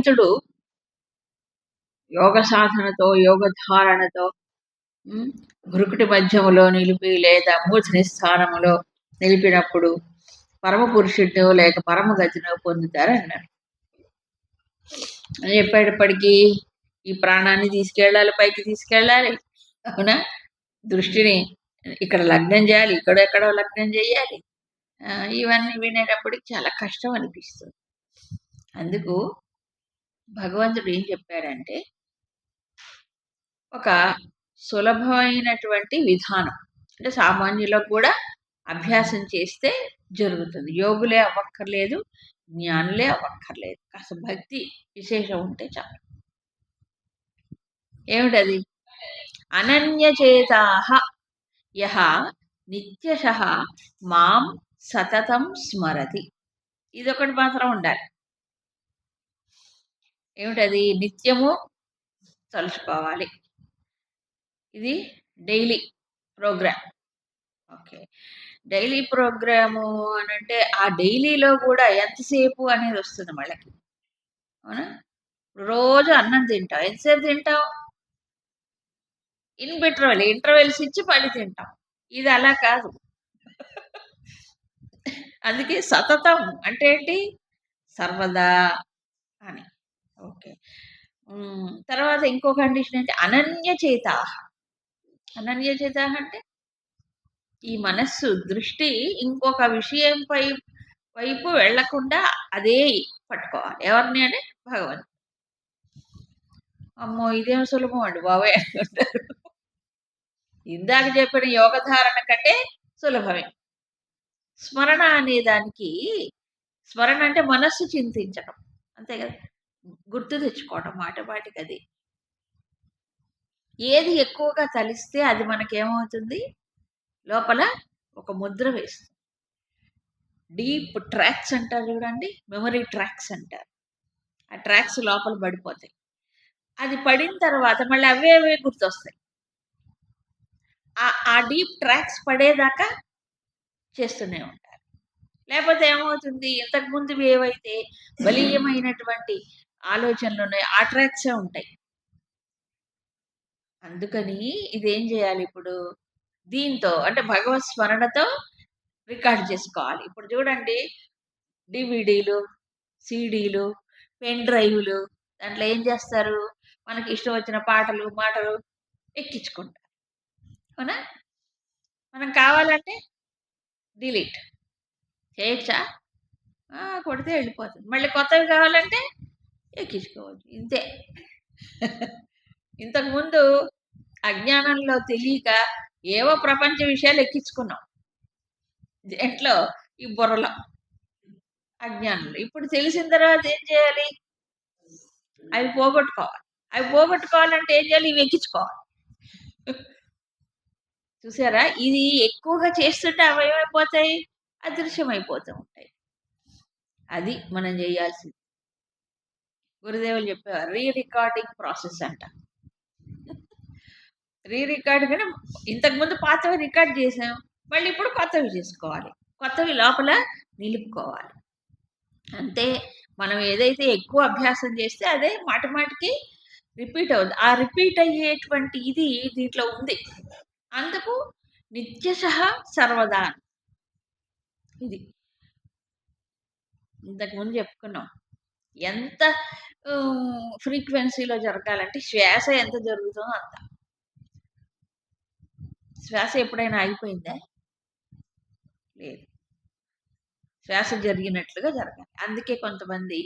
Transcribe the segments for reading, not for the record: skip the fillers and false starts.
భగవంతుడు యోగ సాధనతో, యోగ ధారణతో భృకుటి మధ్యములో నిలిపి లేదా మూర్ధని స్థానములో నిలిపినప్పుడు పరమ పురుషుడినో లేక పరమ గతినో పొందుతారు అన్నారు. అని చెప్పేటప్పటికీ ఈ ప్రాణాన్ని తీసుకెళ్ళాలి, పైకి తీసుకెళ్ళాలి, అవునా? దృష్టిని ఇక్కడ లగ్నం చేయాలి, ఇక్కడెక్కడో లగ్నం చేయాలి. ఇవన్నీ వినేటప్పటికి చాలా కష్టం అనిపిస్తుంది. అందుకు భగవంతుడు ఏం చెప్పారంటే, ఒక సులభమైనటువంటి విధానం, అంటే సామాన్యులకు కూడా అభ్యాసం చేస్తే జరుగుతుంది. యోగులే అవ్వక్కర్లేదు, జ్ఞానులే అవ్వక్కర్లేదు, కాస్త భక్తి విశేషం ఉంటే చాలు. ఏమిటది? అనన్యచేతాః యః నిత్యశః మాం సతతం స్మరతి. ఇదొకటి మాత్రం ఉండాలి. ఏమిటది? నిత్యము తలుచుకోవాలి. ఇది daily program. Okay, daily program అని అంటే ఆ డైలీలో కూడా ఎంతసేపు అనేది వస్తుంది వాళ్ళకి, అవునా? రోజు అన్నం తింటాం, ఎంతసేపు తింటాం? ఇంటర్వెల్స్ ఇచ్చి మళ్ళీ తింటాం. ఇది అలా కాదు. అందుకే సతతం అంటే ఏంటి? సర్వదా అని. ఓకే, తర్వాత ఇంకో కండిషన్ ఏంటి? అనన్యచేతాః. అనన్యచేతాః అంటే ఈ మనస్సు దృష్టి ఇంకొక విషయం వైపు వెళ్లకుండా అదే పట్టుకోవాలి. ఎవరిని అంటే భగవంతుడు. అమ్మో ఇదేం సులభం అండి బాబాయ్ అంటారు. ఇందాక చెప్పిన యోగ ధారణ కంటే సులభమే. స్మరణ అనే దానికి, స్మరణ అంటే మనస్సు చింతించడం, అంతే కదా, గుర్తు తెచ్చుకోవడం మాటికి. అది ఏది ఎక్కువగా తలిస్తే అది మనకేమవుతుంది? లోపల ఒక ముద్ర వేస్తుంది. డీప్ ట్రాక్స్ అంటారు చూడండి, మెమరీ ట్రాక్స్ అంటారు. ఆ ట్రాక్స్ లోపల పడిపోతాయి. అది పడిన తర్వాత మళ్ళీ అవే గుర్తొస్తాయి. ఆ డీప్ ట్రాక్స్ పడేదాకా చేస్తూనే ఉంటారు. లేకపోతే ఏమవుతుంది? ఇంతకుముందు ఏవైతే బలీయమైనటువంటి ఆలోచనలు ఉన్నాయో ఆ ట్రాక్సే ఉంటాయి. అందుకని ఇదేం చేయాలి ఇప్పుడు? దీంతో అంటే భగవత్ స్మరణతో రికార్డ్ చేసుకోవాలి. ఇప్పుడు చూడండి, డివిడీలు, సీడీలు, పెన్ డ్రైవ్లు, దాంట్లో ఏం చేస్తారు? మనకి ఇష్టం వచ్చిన పాటలు మాటలు ఎక్కించుకుంటారు, అవునా? మనం కావాలంటే డిలీట్ చేయొచ్చా? కొడితే వెళ్ళిపోతుంది. మళ్ళీ కొత్తవి కావాలంటే ఎక్కించుకోవచ్చు. ఇంతే. ఇంతకుముందు అజ్ఞానంలో తెలియక ఏవో ప్రపంచ విషయాలు ఎక్కించుకున్నాం దేంట్లో, ఈ బుర్రలో, అజ్ఞానంలో. ఇప్పుడు తెలిసిన తర్వాత ఏం చేయాలి? అవి పోగొట్టుకోవాలి. అవి పోగొట్టుకోవాలంటే ఏం చేయాలి? ఇవి ఎక్కించుకోవాలి. చూసారా? ఇది ఎక్కువగా చేస్తుంటే అవి ఏమైపోతాయి? అదృశ్యమైపోతూ ఉంటాయి. అది మనం చేయాల్సింది. గురుదేవులు చెప్పేవారు, రీ రికార్డింగ్ ప్రాసెస్ అంట. రీ రికార్డ్ కానీ ఇంతకుముందు పాతవి రికార్డ్ చేసాం, మళ్ళీ ఇప్పుడు కొత్తవి చేసుకోవాలి, కొత్తవి లోపల నిలుపుకోవాలి. అంతే. మనం ఏదైతే ఎక్కువ అభ్యాసం చేస్తే అదే మాటికి రిపీట్ అవుతుంది. ఆ రిపీట్ అయ్యేటువంటి ఇది దీంట్లో ఉంది. అందుకు నిత్యశః సర్వదా. ఇది ఇంతకుముందు చెప్పుకున్నాం. ఎంత ఫ్రీక్వెన్సీలో జరగాలంటే శ్వాస ఎంత జరుగుతుందో అంత. శ్వాస ఎప్పుడైనా ఆగిపోయిందా? లేదు. శ్వాస జరిగినట్లుగా జరగాలి. అందుకే కొంతమంది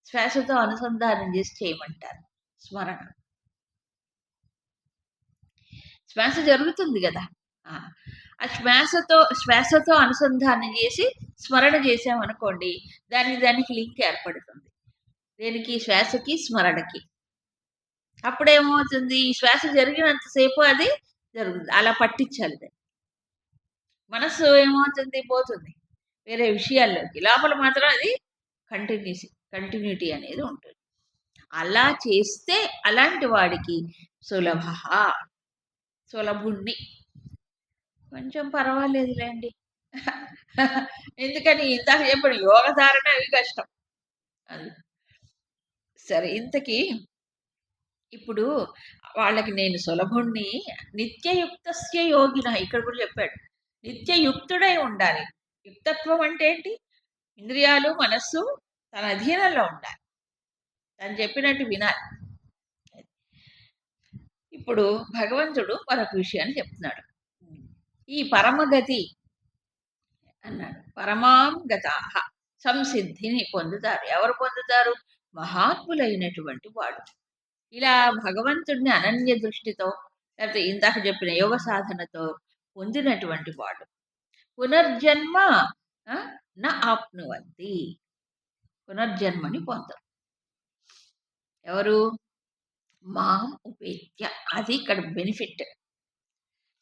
శ్వాసతో అనుసంధానం చేసి చేయమంటారు స్మరణ. శ్వాస జరుగుతుంది కదా, ఆ శ్వాసతో అనుసంధానం చేసి స్మరణ చేసామనుకోండి, దానికి లింక్ ఏర్పడుతుంది. దేనికి? శ్వాసకి, స్మరణకి. అప్పుడేమవుతుంది? శ్వాస జరిగినంతసేపు అది జరుగుతుంది. అలా పట్టించాలి దాన్ని. మనస్సు ఏమవుతుంది? పోతుంది వేరే విషయాల్లోకి. లోపల మాత్రం అది కంటిన్యూటీ అనేది ఉంటుంది. అలా చేస్తే అలాంటి వాడికి సులభుణ్ణి. కొంచెం పర్వాలేదులేండి. ఎందుకని? ఇందాక చెప్పిన యోగ ధారణ అవి కష్టం. అది సరే ఇంతకీ ఇప్పుడు వాళ్ళకి నేను సులభుణ్ణి నిత్యయుక్తస్య యోగిన ఇక్కడ కూడా చెప్పాడు. నిత్యయుక్తుడై ఉండాలి. యుక్తత్వం అంటే ఏంటి? ఇంద్రియాలు, మనస్సు తన అధీనంలో ఉండాలి. తను చెప్పినట్టు వినాలి. ఇప్పుడు భగవంతుడు మరొక విషయాన్ని చెప్తున్నాడు. ఈ పరమగతి అన్నాడు. పరమాం గతాః సంసిద్ధిని పొందుతారు. ఎవరు పొందుతారు? మహాత్ములైనటువంటి వాడు. ఇలా భగవంతుడిని అనన్య దృష్టితో లేకపోతే ఇందాక చెప్పిన యోగ సాధనతో పొందినటువంటి వాడు పునర్జన్మ ఆ, న ఆప్నువంతి. పునర్జన్మని పొందరు. ఎవరు? మాం ఉపేత్య. అది ఇక్కడ బెనిఫిట్.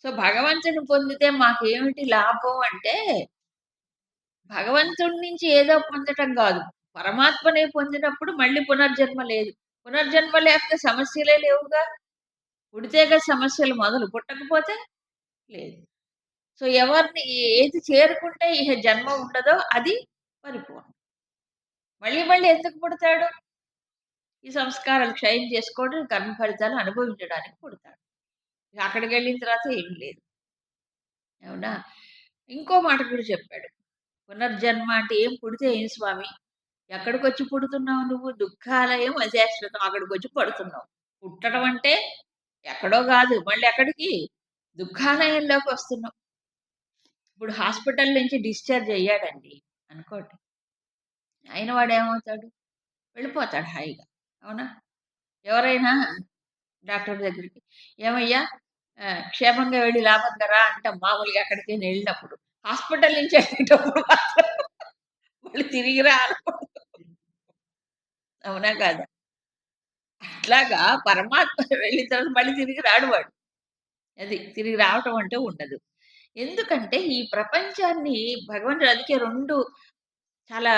సో భగవంతుని పొందితే మాకేమిటి లాభం అంటే, భగవంతుడి నుంచి ఏదో పొందటం కాదు, పరమాత్మనే పొందినప్పుడు మళ్ళీ పునర్జన్మ లేదు. పునర్జన్మ లేకపోతే సమస్యలే లేవుగా. పుడితేగా సమస్యలు మొదలు, పుట్టకపోతే లేదు. సో ఎవరిని ఏది చేరుకుంటే ఇహ జన్మ ఉండదో అది పరిపూర్ణం. మళ్ళీ మళ్ళీ ఎందుకు పుడతాడు? ఈ సంస్కారాలు క్షయం చేసుకోవడం, కర్మ ఫలితాలు అనుభవించడానికి పుడతాడు. ఇక అక్కడికి వెళ్ళిన తర్వాత ఏం లేదు. అవునా? ఇంకో మాట కూడా చెప్పాడు. పునర్జన్మ అంటే ఏం? పుడితే ఏం స్వామి? ఎక్కడికి వచ్చి పుడుతున్నావు నువ్వు? దుఃఖాలయం అశాశ్వతం. అక్కడికి వచ్చి పడుతున్నావు. పుట్టడం అంటే ఎక్కడో కాదు, మళ్ళీ ఎక్కడికి? దుఃఖాలయంలోకి వస్తున్నావు. ఇప్పుడు హాస్పిటల్ నుంచి డిశ్చార్జ్ అయ్యాడండి అనుకోండి, అయిన వాడు ఏమవుతాడు? వెళ్ళిపోతాడు హాయిగా. అవునా? ఎవరైనా డాక్టర్ దగ్గరికి, ఏమయ్యా క్షేమంగా వెళ్ళి లాభంగా రా అంటాం మామూలుగా. అక్కడికి వెళ్ళినప్పుడు, హాస్పిటల్ నుంచి వెళ్ళేటప్పుడు మాత్రం మళ్ళీ తిరిగి రా అనకూడదు. అవునా కాదా? అట్లాగా పరమాత్మ వెళ్ళిన తర్వాత మళ్ళీ తిరిగి రాడు వాడు. అది తిరిగి రావటం అంటే ఉండదు. ఎందుకంటే ఈ ప్రపంచాన్ని భగవంతుడు అందుకే 2 చాలా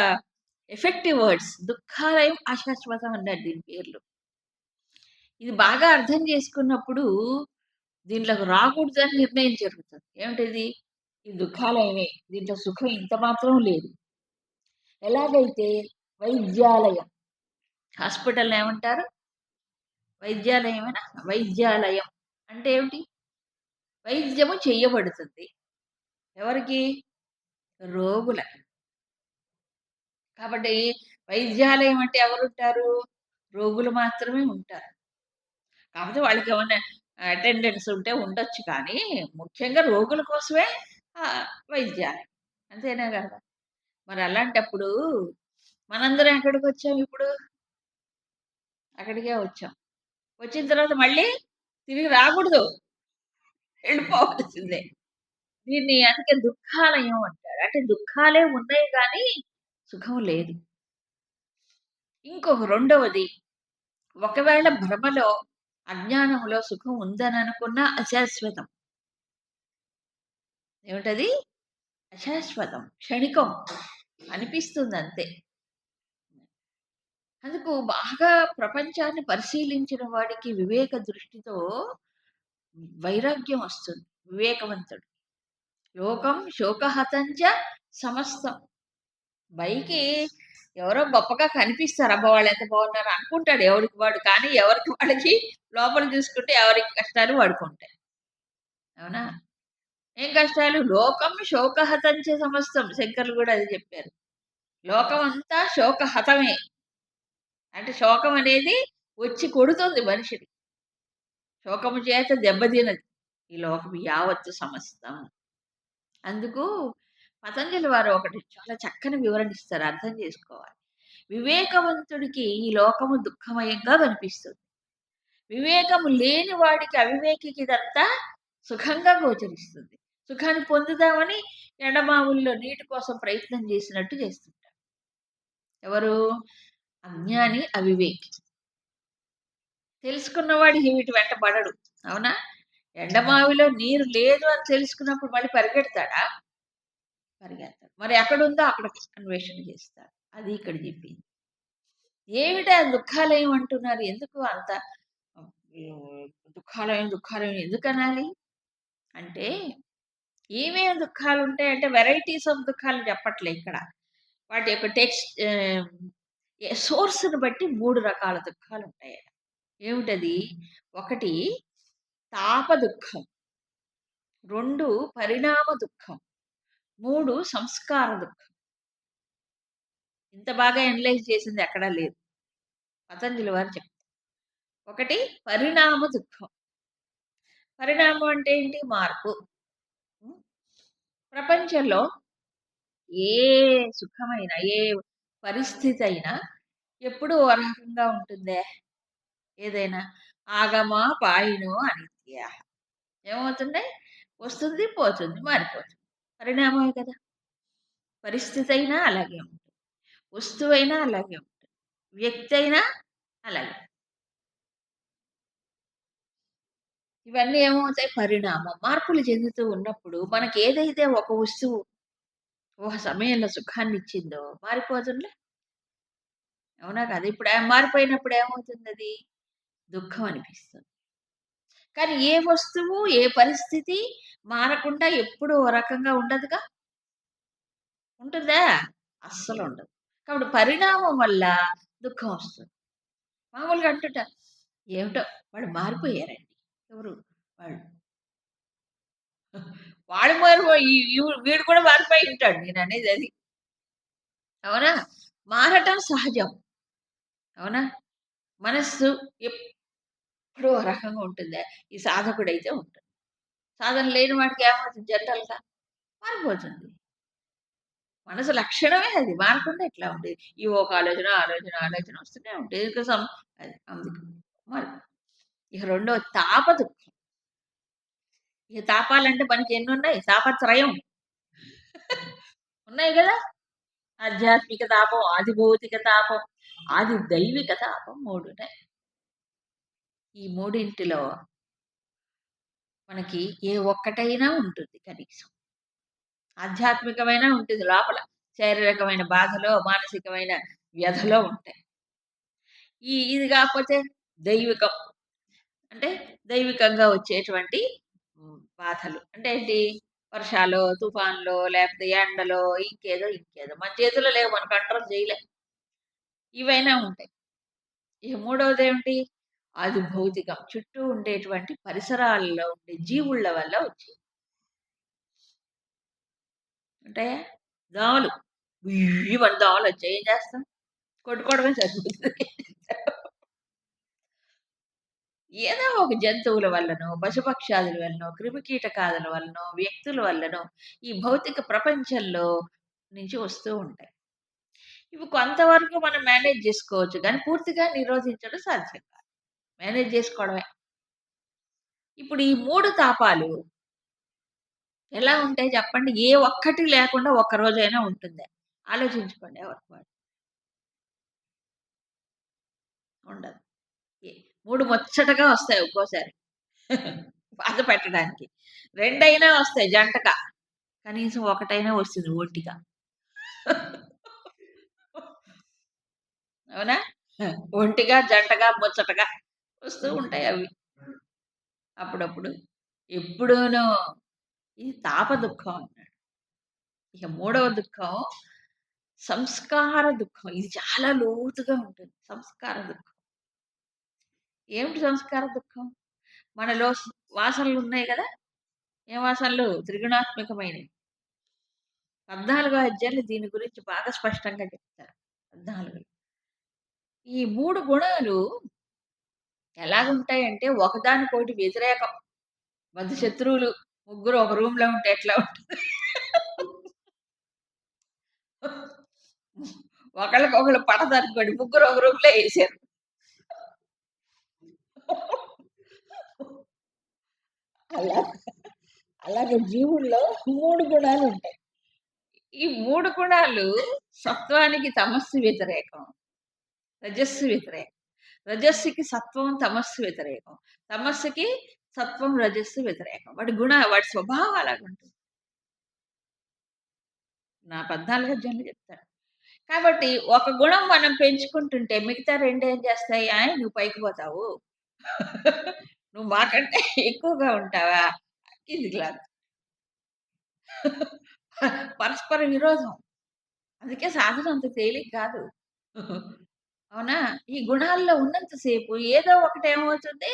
ఎఫెక్టివ్ వర్డ్స్, దుఃఖాలయం, అశాశ్వతం అన్నాడు దీని పేర్లు. ఇది బాగా అర్థం చేసుకున్నప్పుడు దీంట్లోకి రాకూడదని నిర్ణయం జరుగుతుంది. ఏమిటిది? ఈ దుఃఖాలయమే, దీంట్లో సుఖం ఇంత మాత్రం లేదు. ఎలాగైతే వైద్యాలయం, హాస్పిటల్ ఏమంటారు? వైద్యాలయమేనా? వైద్యాలయం అంటే ఏమిటి? వైద్యము చెయ్యబడుతుంది ఎవరికి? రోగులకి. కాబట్టి వైద్యాలయం అంటే ఎవరుంటారు? రోగులు మాత్రమే ఉంటారు. కాకపోతే వాళ్ళకి ఏమన్నా అటెండెన్స్ ఉంటే ఉండొచ్చు, కానీ ముఖ్యంగా రోగుల కోసమే వైద్యాలయం. అంతేనా కదా? మరి అలాంటప్పుడు మనందరం ఎక్కడికి వచ్చాం ఇప్పుడు? అక్కడికే వచ్చాం. వచ్చిన తర్వాత మళ్ళీ తిరిగి రాకూడదు, వెళ్ళిపోవాల్సిందే. దీన్ని అందుకే దుఃఖాలయం అంటారు. అంటే దుఃఖాలే ఉన్నాయి కానీ సుఖం లేదు. ఇంకొక రెండవది, ఒకవేళ భ్రమలో అజ్ఞానంలో సుఖం ఉందని అనుకున్న అశాశ్వతం. ఏమిటది? అశాశ్వతం, క్షణికం అనిపిస్తుంది అంతే. అందుకు బాగా ప్రపంచాన్ని పరిశీలించిన వాడికి వివేక దృష్టితో వైరాగ్యం వస్తుంది. వివేకవంతుడు లోకం శోకహతంచ సమస్తం. పైకి ఎవరో గొప్పగా కనిపిస్తారు, అబ్బా వాళ్ళు ఎంత బాగున్నారు అనుకుంటాడు ఎవరికి వాడు, కానీ ఎవరికి వాడికి లోపల చూసుకుంటే ఎవరికి కష్టాలు వాడుకుంటాయి. అవునా? ఏం కష్టాలు? లోకం శోకహతంచ సమస్తం. శంకర్లు కూడా అది చెప్పారు. లోకం అంతా శోకహతమే. అంటే శోకం అనేది వచ్చి కొడుతుంది మనిషిని. శోకము చేత దెబ్బతినది ఈ లోకం యావత్తు సమస్తం. అందుకు పతంజలి వారు ఒకటి చాలా చక్కని వివరణ ఇస్తారు, అర్థం చేసుకోవాలి. వివేకవంతుడికి ఈ లోకము దుఃఖమయంగా కనిపిస్తుంది. వివేకము లేని వాడికి, అవివేకికి ఇదంతా సుఖంగా గోచరిస్తుంది. సుఖాన్ని పొందుదామని ఎండమావుల్లో నీటి కోసం ప్రయత్నం చేసినట్టు చేస్తుంటారు. ఎవరు? అజ్ఞాని, అవివేకి. తెలుసుకున్నవాడికి వీటి వెంట పడడు. అవునా? ఎండమావిలో నీరు లేదు అని తెలుసుకున్నప్పుడు మళ్ళీ పరిగెడతాడా? పరిగెత్తాడు. మరి ఎక్కడుందో అక్కడ అన్వేషణ చేస్తాడు. అది ఇక్కడ చెప్పింది. ఏమిటా దుఃఖాలయం అంటున్నారు? ఎందుకు అంత దుఃఖాలయం దుఃఖాలయం ఎందుకు అనాలి అంటే, ఏమేమి దుఃఖాలు ఉంటాయంటే వెరైటీస్ ఆఫ్ దుఃఖాలు చెప్పట్లే ఇక్కడ. వాటి యొక్క టెక్స్ట్ సోర్స్‌ని బట్టి 3 రకాల దుఃఖాలుంటాయట. ఏమిటది? ఒకటి తాప దుఃఖం, 2 పరిణామ దుఃఖం, 3 సంస్కార దుఃఖం. ఇంత బాగా అనలైజ్ చేసింది ఎక్కడా లేదు. పతంజలి వారు చెప్తారు. ఒకటి పరిణామ దుఃఖం. పరిణామం అంటే ఏంటి? మార్పు. హ్మ్. ప్రపంచంలో ఏ సుఖమైనా, ఏ పరిస్థితి అయినా ఎప్పుడూ ఓ రకంగా ఉంటుందే ఏదైనా. ఆగమ పాయినో అనిత్యః. ఏమవుతుంది? వస్తుంది, పోతుంది, మారిపోతుంది. పరిణామమే కదా! పరిస్థితి అయినా అలాగే ఉంటుంది. వస్తువైనా అలాగే ఉంటుంది. వ్యక్తి అయినా అలాగే. ఇవన్నీ ఏమవుతాయి? పరిణామం. మార్పులు చెందుతూ ఉన్నప్పుడు మనకేదైతే ఒక వస్తువు ఒక సమయంలో సుఖాన్నిచ్చిందో మారిపోతుందిలే. అవునా కాదా? ఇప్పుడు మారిపోయినప్పుడు ఏమవుతుందది? దుఃఖం అనిపిస్తుంది. కానీ ఏ వస్తువు, ఏ పరిస్థితి మారకుండా ఎప్పుడూ ఓ రకంగా ఉండదుగా? ఉంటుందా? అస్సలుండదు. కాబట్టి పరిణామం వల్ల దుఃఖం వస్తుంది. మామూలుగా అంటుంటారు, ఏమిటో వాళ్ళు మారిపోయారండి. ఎవరు? వాళ్ళు. వాడు మారిపోయి వీడు కూడా మారిపోయి ఉంటాడు. నేననేది అది. అవునా? మారటం సహజం. అవునా? మనస్సు ఎప్పుడూ ఓ రకంగా ఉంటుందా? ఈ సాధకుడైతే ఉంటుంది. సాధన లేని వాడికి ఏమవుతుంది జనరల్‌గా? మారిపోతుంది. మనసు లక్షణమే అది. మారకుండా ఎట్లా ఉండేది? ఈ ఒక ఆలోచన, ఆలోచన, ఆలోచన వస్తూనే ఉంటాయి. దీనికోసం అది అందుకు మరి ఇక రెండోది తాప దుఃఖం. ఇక తాపాలంటే మనకి ఎన్నున్నాయి? తాపత్రయం. ఉన్నాయి గదా! ఆధ్యాత్మిక తాపం, ఆది భౌతిక తాపం, ఆది దైవిక తాపం 3 ఉన్నాయి. ఈ మూడింటిలో మనకి ఏ ఒక్కటైనా ఉంటుంది కనీసం. ఆధ్యాత్మికమైన ఉంటుంది లోపల. శారీరకమైన బాధలో, మానసికమైన వ్యధలో ఉంటాయి. ఇది కాకపోతే దైవికం. అంటే దైవికంగా వచ్చేటువంటి బాధలు. అంటే ఏంటి? వర్షాలో, తుఫాన్‌లో, లేకపోతే ఎండలో, ఇంకేదో, ఇంకేదో. మన చేతుల్లో లేవు. మనం కంట్రోల్ చేయలేం. ఇవైనా ఉంటాయి. ఇక మూడవదేమిటి? అది భౌతికం. చుట్టూ ఉండేటువంటి పరిసరాల్లో ఉండే జీవుళ్ళ వల్ల వచ్చేవి. ఉంటాయా? దోమలు. గుయ్యమని దోమలొచ్చాయి. ఏం చేస్తాం? కొట్టుకోవడమే సరిపోతుంది. ఏదో ఒక జంతువుల వల్లనో, పశుపక్షాదుల వల్లనో, క్రిమికీటకాదుల వల్లనో, వ్యక్తుల వల్లనో ఈ భౌతిక ప్రపంచంలో నుంచి వస్తూ ఉంటాయి. ఇవి కొంతవరకు మనం మేనేజ్ జేసుకోవచ్చు గానీ, పూర్తిగా నిరోధించడం సాధ్యం కాదు. మేనేజ్ జేసుకోవడమే. ఇప్పుడు ఈ 3 తాపాలు ఎలా ఉంటాయి చెప్పండి? ఏ ఒక్కటి లేకుండా ఒక్క రోజైనా ఉంటుందా? ఆలోచించుకోండి ఎవరికి వాళ్ళు. ఉండదు. ఎ 3 ముచ్చటగా వస్తాయి ఒక్కోసారి. బాధ పెట్టడానికి. 2 అయినా వస్తాయి జంటగా. కనీసం ఒకటైనా వస్తుంది ఒంటిగా. అవునా? ఒంటిగా, జంటగా, ముచ్చటగా వస్తూ ఉంటాయి అవి. అప్పుడప్పుడు. ఎప్పుడూనో ఇది తాప దుఃఖం అన్నాడు. ఇక మూడవ దుఃఖం సంస్కార దుఃఖం. ఇది చాలా లోతుగా ఉంటుంది. సంస్కార దుఃఖం. ఏమిటి సంస్కార దుఃఖం? మనలో వాసనలున్నాయి గదా! ఏం వాసనలు? త్రిగుణాత్మకమైనవి. 14 అధ్యాయాలు దీని గురించి బాగా స్పష్టంగా చెప్తారు. 14. ఈ 3 గుణాలు ఎలాగుంటాయంటే ఒకదానికొకటి వ్యతిరేకం. మధ్య శత్రువులు ముగ్గురు ఒక రూమ్‌లో ఉంటే ఎట్లా ఉంటది? ఒకళ్ళకొకళ్ళు పడదనుకోండి. ముగ్గురు ఒక రూమ్‌లో ఏసారు. అలా అలాగే జీవుల్లో 3 గుణాలుంటాయి. ఈ 3 గుణాలు సత్వానికి తమస్సు వ్యతిరేకం. రజస్సు వ్యతిరేకం. రజస్సుకి సత్వం, తమస్సు వ్యతిరేకం. తమస్సుకి సత్వం, రజస్సు వ్యతిరేకం. వాటి స్వభావం అలాగుంటుంది. నా 14 అధ్యాయంలో చెప్తాడు. కాబట్టి ఒక గుణం మనం పెంచుకుంటుంటే మిగతా 2 ఏం చేస్తాయి? నువ్వు పైకి పోతావు. నువ్వు మాకంటే ఎక్కువగా ఉంటావా? కిందికి లాగుతాయి. పరస్పర విరోధం. అందుకే సాధన అంత తేలిక కాదు. అవునా? ఈ గుణాల్లో ఉన్నంత సేపు ఏదో ఒకటేమవుతుంది,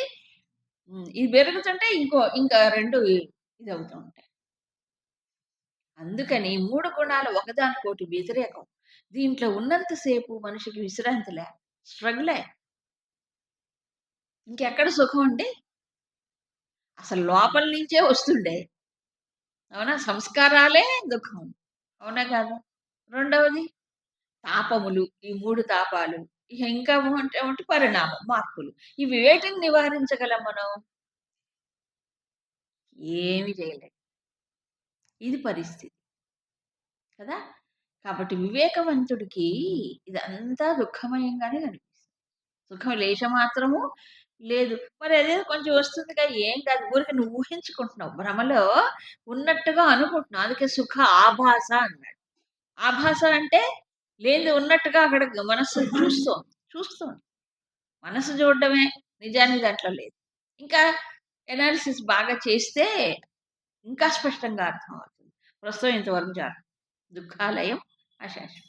ఇది పెరుగుతుంటే ఇంకా 2 ఇదవుతూ ఉంటాయి. అందుకని 3 గుణాలు ఒకదానికొకటి వ్యతిరేకం. దీంట్లో ఉన్నంత సేపు మనిషికి విశ్రాంతిలే, స్ట్రగులే. ఇంకెక్కడ సుఖం అండి? అసలు లోపల నుంచే వస్తుండే. అవునా? సంస్కారాలే దుఃఖం. అవునా కాదా? రెండవది తాపములు. ఈ 3 తాపాలు. ఇక ఇంకా ఉంటే పరిణామం, మార్పులు. ఇవి వేటిని నివారించగలం మనం? ఏమి చేయలేం. ఇది పరిస్థితి. కదా! కాబట్టి వివేకవంతుడికి ఇదంతా దుఃఖమయంగానే కనిపిస్తుంది. సుఖం లేశమాత్రము లేదు. మరి అదేదో కొంచెం వస్తుందిగా ఏం కాదు. ఊరికే నువ్వు ఊహించుకుంటున్నావు. భ్రమలో ఉన్నట్టుగా అనుకుంటున్నావు. అందుకే సుఖ ఆభాస అన్నాడు. ఆభాస అంటే లేనిది ఉన్నట్టుగా అక్కడ మనస్సు చూస్తోంది. చూస్తోంది. మనసు చూడడమే. నిజానికి దాంట్లో లేదు. ఇంకా ఎనాలిసిస్ బాగా చేస్తే ఇంకా స్పష్టంగా అర్థమవుతుంది. ప్రస్తుతం ఇంతవరకు చాలు. దుఃఖాలయం అశాశ్వతం.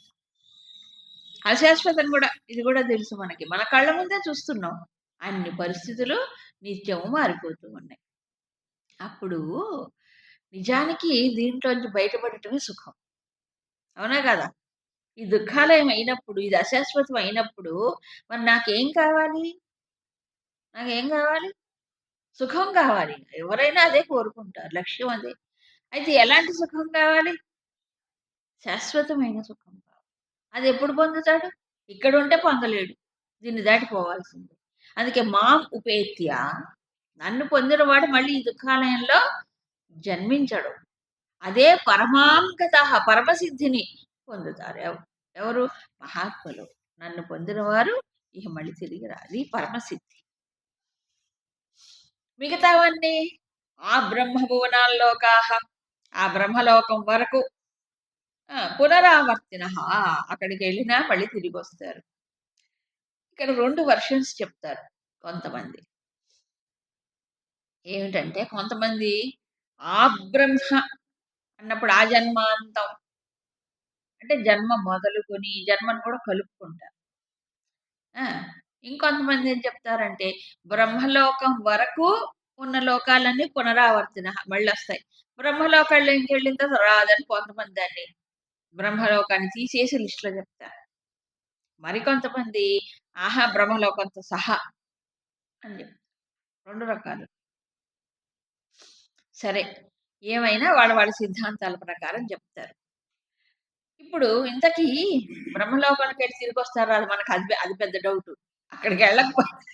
అశాశ్వతం గూడా. ఇది గూడా తెలుసు మనకి. మన కళ్ళ ముందే చూస్తున్నాం. అన్ని పరిస్థితులు నిత్యము మారిపోతూ ఉన్నాయి. అప్పుడు నిజానికి దీంట్లోంచి బయటపడటమే సుఖం. అవునా గదా! ఈ దుఃఖాలయం అయినప్పుడు, ఇది అశాశ్వతం అయినప్పుడు మరి నాకేం కావాలి? నాకేం గావాలి? సుఖం గావాలి. ఎవరైనా అదే కోరుకుంటారు. లక్ష్యం అదే. అయితే ఎలాంటి సుఖం కావాలి? శాశ్వతమైన సుఖం కావాలి. అదెప్పుడు పొందుతాడు? ఇక్కడుంటే పొందలేడు. దీన్ని దాటిపోవాల్సిందే. అందుకే మాం ఉపేత్య, నన్ను పొందినవాడు మళ్ళీ ఈ దుఃఖాలయంలో జన్మించడు. అదే పరమాంగతః, పరమసిద్ధిని పొందుతారు. ఎవరు? మహాత్ములు. నన్ను పొందినవారు ఇక మళ్ళీ తిరిగి రారు. ఇది పరమసిద్ధి. మిగతావన్నీ ఆ బ్రహ్మభువనాల్లోకాహ, ఆ బ్రహ్మలోకం వరకు పునరావర్తినః, అక్కడికెళ్ళినా మళ్ళీ తిరిగొస్తారు. ఇక్కడ 2 వెర్షన్స్ చెప్తారు కొంతమంది. ఏమిటంటే కొంతమంది ఆ బ్రహ్మ అన్నప్పుడు ఆ జన్మాంతం అంటే జన్మ మొదలుకొని ఈ జన్మను కూడా కలుపుకుంటారు. ఆ! ఇంకొంతమంది ఏం చెప్తారంటే బ్రహ్మలోకం వరకు ఉన్న లోకాలన్నీ పునరావర్తన మళ్ళొస్తాయి. బ్రహ్మలోకంలోకెళ్ళిన తర్వాత రాదని కొంతమంది దాన్ని బ్రహ్మలోకాన్ని తీసేసి లిస్ట్‌లో చెప్తారు. మరికొంతమంది ఆహా! బ్రహ్మలోకంతో సహా అని చెప్తారు. 2 రకాలు. సరే. ఏమైనా వాళ్ళ సిద్ధాంతాల ప్రకారం చెప్తారు. ఇప్పుడు ఇంతకీ బ్రహ్మలోకానికెళ్ళి తిరిగొస్తారా? అది మనకు అది పెద్ద డౌటు. అక్కడికెళ్ళకపోతే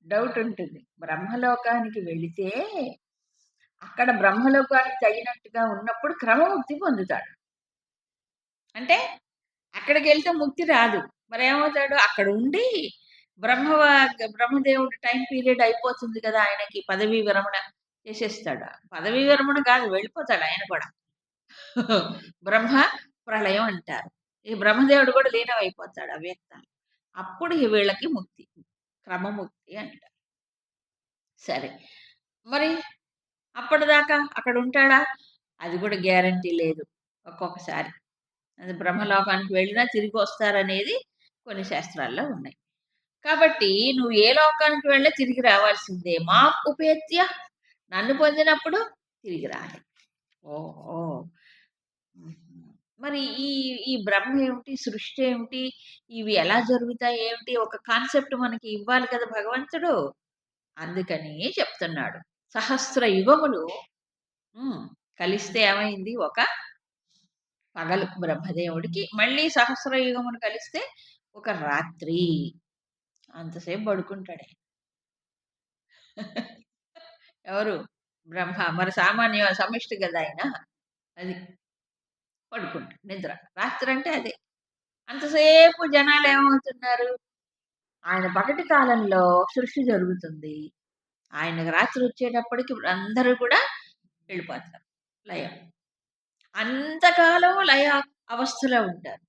డౌట్ ఉంటుంది. బ్రహ్మలోకానికి వెళితే అక్కడ బ్రహ్మలోకానికి తగినట్టుగా ఉన్నప్పుడు క్రమముక్తి పొందుతాడు. అంటే అక్కడికెళ్తే ముక్తి రాదు. మరేమవుతాడు? అక్కడ ఉండి బ్రహ్మదేవుడి టైమ్ పీరియడ్ అయిపోతుంది కదా! ఆయనకి పదవీ విరమణ చేసేస్తాడు. పదవీ విరమణ కాదు, వెళ్ళిపోతాడు ఆయన కూడా. బ్రహ్మ ప్రళయం అంటారు. ఈ బ్రహ్మదేవుడు కూడా లీనమైపోతాడు అవ్యక్తం. అప్పుడు వీళ్ళకి ముక్తి. క్రమముక్తి అంటారు. సరే. మరి అప్పటిదాకా అక్కడ ఉంటాడా? అది కూడా గ్యారంటీ లేదు. ఒక్కొక్కసారి. అది బ్రహ్మలోకానికి వెళ్ళినా తిరిగి వస్తారనేది కొన్ని శాస్త్రాల్లో ఉన్నాయి. కాబట్టి నువ్వు ఏ లోకానికి వెళ్ళినా తిరిగి రావాల్సిందే. మా ఉపేత్య, నన్ను పొందినప్పుడు తిరిగి రాలి. ఓహో! హుహు. మరి ఈ ఈ బ్రహ్మ ఏమిటి? సృష్టి ఏమిటి? ఇవి ఎలా జరుగుతాయి ఏమిటి? ఒక కాన్సెప్ట్ మనకి ఇవ్వాలి కదా భగవంతుడు. అందుకని చెప్తున్నాడు. సహస్ర యుగములు హ్మ్. కలిస్తే ఏమైంది? ఒక పగలు బ్రహ్మదేవుడికి. మళ్ళీ సహస్ర యుగములు కలిస్తే ఒక రాత్రి. అంతసేపు పడుకుంటాడే. ఎవరు? బ్రహ్మ. మరి సామాన్య సమిష్టి గదా ఆయన. అది. పడుకుంటాడు. నిద్ర. రాత్రంటే అదే. అంతసేపు జనాలేమవుతున్నారు? ఆయన పగటి కాలంలో సృష్టి జరుగుతుంది. ఆయనకు రాత్రి వచ్చేటప్పటికి అందరూ కూడా వెళ్ళిపోతారు. లయం. అంతకాలం లయ అవస్థలో ఉంటారు.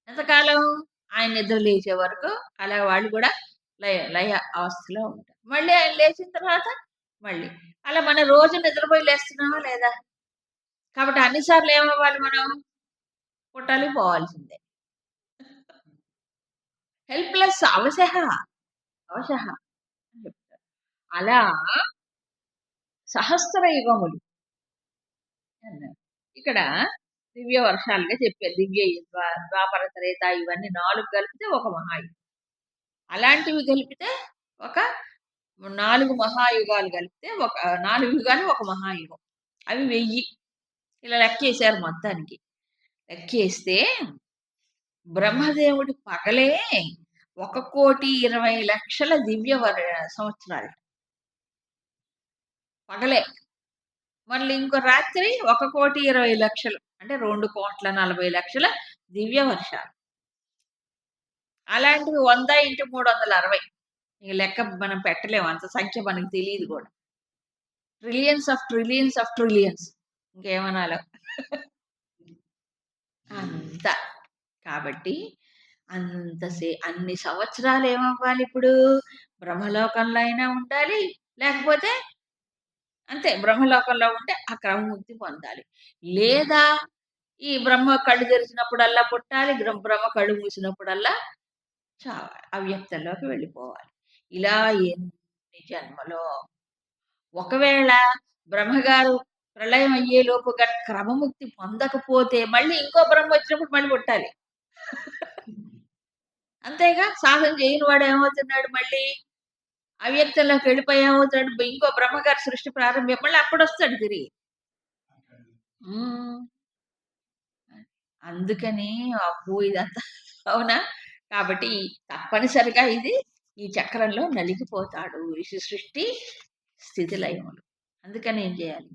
ఎంతకాలం? ఆయన నిద్ర లేచే వరకు అలా వాళ్ళు కూడా లయ లయ అవస్థలో ఉంటారు. మళ్ళీ ఆయన లేచిన తర్వాత మళ్ళీ. అలా మనం రోజు నిద్రపోయి లేస్తున్నామా లేదా? కాబట్టి అన్ని సార్లు ఏమవ్వాలి మనం? పుట్టాలి, పోవాల్సిందే. హెల్ప్‌లెస్ అవశః, అవశః అని చెప్తారు. అలా సహస్ర యుగములు అన్నారు. ఇక్కడ దివ్య వర్షాలుగా చెప్పారు. దివ్య ద్వాపర, త్రేత ఇవన్నీ 4 కలిపితే ఒక మహాయుగం. అలాంటివి కలిపితే ఒక 4 మహాయుగాలు కలిపితే ఒక 4 యుగాలు ఒక మహాయుగం. అవి 1000 ఇలా లెక్కేశారు మొత్తానికి. లెక్కేస్తే బ్రహ్మదేవుడి పగలే 1,20,00,000 దివ్య సంవత్సరాలు. పగలే. మళ్ళీ ఇంకో రాత్రి 1,20,00,000 అంటే 2,40,00,000 దివ్య వర్షాలు. అలాంటివి 100 × 360. ఈ లెక్క మనం పెట్టలేము. అంత సంఖ్య మనకు తెలీదు కూడా. Trillions of trillions of trillions. ఇంకేమనాలో. అంత. కాబట్టి అన్ని సంవత్సరాలు ఏమవ్వాలి ఇప్పుడు? బ్రహ్మలోకంలో అయినా ఉండాలి. లేకపోతే అంతే బ్రహ్మలోకంలో ఉంటే ఆ క్రమముక్తి పొందాలి. లేదా ఈ బ్రహ్మ కళ్ళు తెరిచినప్పుడల్లా పుట్టాలి. బ్రహ్మ కళ్ళు మూసినప్పుడల్లా చావాలి. అవ్యక్తంలోకి వెళ్ళిపోవాలి. ఇలా ఎన్ని జన్మలో. ఒకవేళ బ్రహ్మగారు ప్రళయం అయ్యేలోపు క్రమముక్తి పొందకపోతే మళ్ళీ ఇంకో బ్రహ్మ వచ్చినప్పుడు మళ్ళీ పుట్టాలి. అంతేగా. సాధన చేయని వాడు ఏమవుతున్నాడు? మళ్ళీ అవ్యక్తంలోకి వెళ్ళిపోయి ఏమవుతాడు? ఇంకో బ్రహ్మగారి సృష్టి ప్రారంభం మళ్ళీ అప్పుడొస్తాడు తిరిగి. అందుకని అబ్బో! ఇదంతా అవునా? కాబట్టి తప్పనిసరిగా ఇది ఈ చక్రంలో నలిగిపోతాడు. సృష్టి, స్థితి, లయములు. అందుకని ఏం చేయాలి?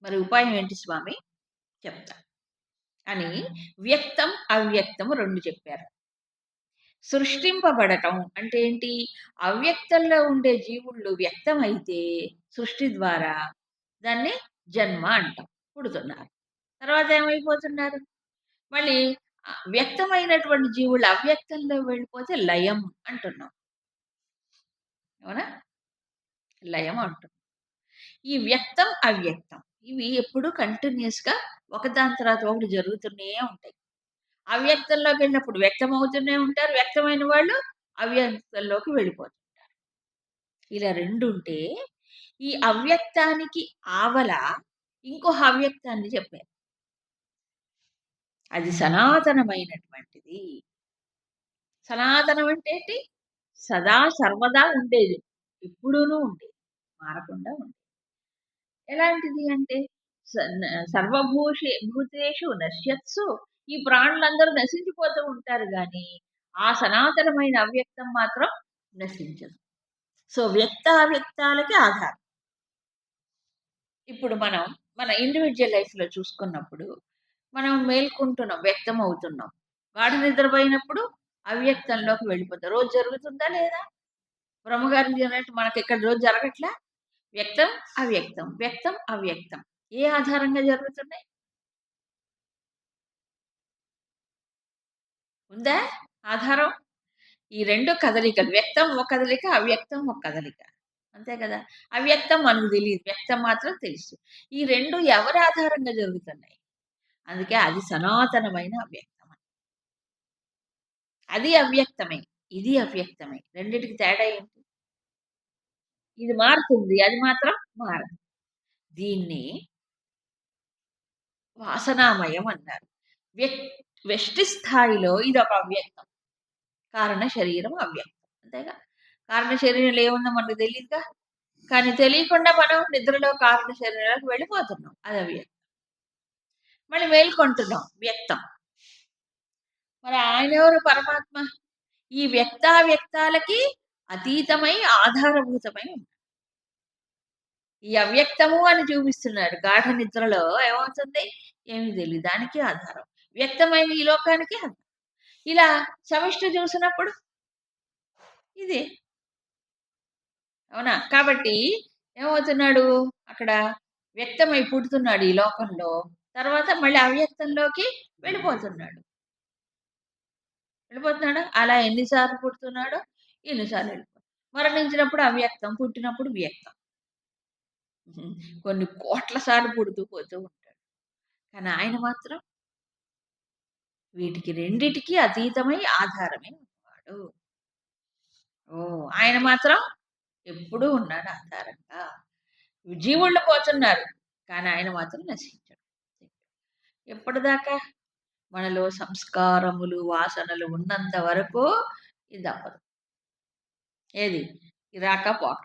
మరి ఉపాయం ఏంటి స్వామి? చెప్తా. అని వ్యక్తం, అవ్యక్తం 2 చెప్పారు. సృష్టింపబడటం అంటే ఏంటి? అవ్యక్తంలో ఉండే జీవుళ్ళు వ్యక్తమైతే సృష్టి ద్వారా దాన్ని జన్మ అంటాం. పుడుతున్నారు. తర్వాత ఏమైపోతున్నారు? మళ్ళీ వ్యక్తమైనటువంటి జీవులు అవ్యక్తంలో వెళ్ళిపోతే లయం అంటున్నాం. అవునా? లయం అంటున్నాం. ఈ వ్యక్తం, అవ్యక్తం ఇవి ఎప్పుడు కంటిన్యూస్‌గా ఒకదాని తర్వాత ఒకటి జరుగుతూనే ఉంటాయి. అవ్యక్తంలోకి వెళ్ళినప్పుడు వ్యక్తం అవుతూనే ఉంటారు. వ్యక్తమైన వాళ్ళు అవ్యక్తంలోకి వెళ్ళిపోతుంటారు. ఇలా 2 ఉంటే ఈ అవ్యక్తానికి ఆవల ఇంకో అవ్యక్తాన్ని చెప్పారు. అది సనాతనమైనటువంటిది. సనాతనం అంటే ఏంటి? సదా సర్వదా ఉండేది. ఎప్పుడూనూ ఉండేది. మారకుండా ఉండేది. ఎలాంటిది అంటే భూతేషు నశ్యత్సు. ఈ ప్రాణులందరూ నశించిపోతూ ఉంటారు గాని ఆ సనాతనమైన అవ్యక్తం మాత్రం నశించదు. సో వ్యక్త అవ్యక్తాలకి ఆధారం. ఇప్పుడు మనం మన ఇండివిడ్యువల్ లైఫ్‌లో చూసుకున్నప్పుడు మనం మేల్కుంటున్నాం, వ్యక్తం అవుతున్నాం. గాఢ నిద్రపోయినప్పుడు అవ్యక్తంలోకి వెళ్ళిపోతాం. రోజు జరుగుతుందా లేదా? బ్రహ్మగారు చెప్పినట్టు మనకిక్కడ రోజు జరగట్లా? వ్యక్తం, అవ్యక్తం, వ్యక్తం, అవ్యక్తం. ఏ ఆధారంగా జరుగుతున్నాయి? ఉందా ఆధారం? ఈ 2 కదలికలు. వ్యక్తం ఒక కదలిక, అవ్యక్తం ఒక కదలిక. అంతే కదా! అవ్యక్తం మనకు తెలీదు. వ్యక్తం మాత్రం తెలుసు. ఈ 2 ఎవరి ఆధారంగా జరుగుతున్నాయి? అందుకే అది సనాతనమైన అవ్యక్తం. అది అవ్యక్తమే. ఇది అవ్యక్తమే. రెండిటికి తేడా ఏంటి? ఇది మారుతుంది. అది మాత్రం మారదు. దీన్ని వాసనామయం అన్నారు. వ్యక్ వ్యష్టి స్థాయిలో ఇదొక అవ్యక్తం. కారణ శరీరం అవ్యక్తం. అంతేగా? కారణ శరీరంలో ఏముందో మనకు తెలీదుగా. కానీ తెలియకుండా మనం నిద్రలో కారణ శరీరానికి వెళ్ళిపోతున్నాం. అది అవ్యక్తం. మళ్ళీ మేల్కొంటున్నాం వ్యక్తం. మరి ఆయనెవరు? పరమాత్మ. ఈ వ్యక్తావ్యక్తాలకి అతీతమై ఆధారభూతమై ఉన్నాడు. ఈ అవ్యక్తము అని చూపిస్తున్నాడు. గాఢ నిద్రలో ఏమవుతుంది? ఏమి తెలీదు. దానికి ఆధారం. వ్యక్తమైన ఈ లోకానికి ఆధారం. ఇలా సమిష్టి చూసినప్పుడు ఇదే. అవునా? కాబట్టి ఏమవుతున్నాడు? అక్కడ వ్యక్తమై పుడుతున్నాడు ఈ లోకంలో. తర్వాత మళ్ళీ అవ్యక్తంలోకి వెళ్ళిపోతున్నాడు. వెళ్ళిపోతున్నాడా? అలా ఎన్నిసార్లు పుడుతున్నాడో ఎన్నిసార్లు వెళ్ళిపోతున్నాడు. మరణించినప్పుడు అవ్యక్తం, పుట్టినప్పుడు వ్యక్తం. కొన్ని కోట్ల సార్లు పుడుతూ పోతూ ఉంటాడు. కానీ ఆయన మాత్రం వీటికి రెండిటికి అతీతమై ఆధారమే ఉన్నవాడు. ఉన్నాడు. ఆయన మాత్రం ఎప్పుడూ ఉన్నాడు ఆధారంగా. జీవుళ్ళు పోతున్నారు, కానీ ఆయన మాత్రం నశించడు. ఎప్పటిదాకా? మనలో సంస్కారములు, వాసనలు ఉన్నంత వరకు ఇది తప్పదు. ఏది? ఈ రాక పోక,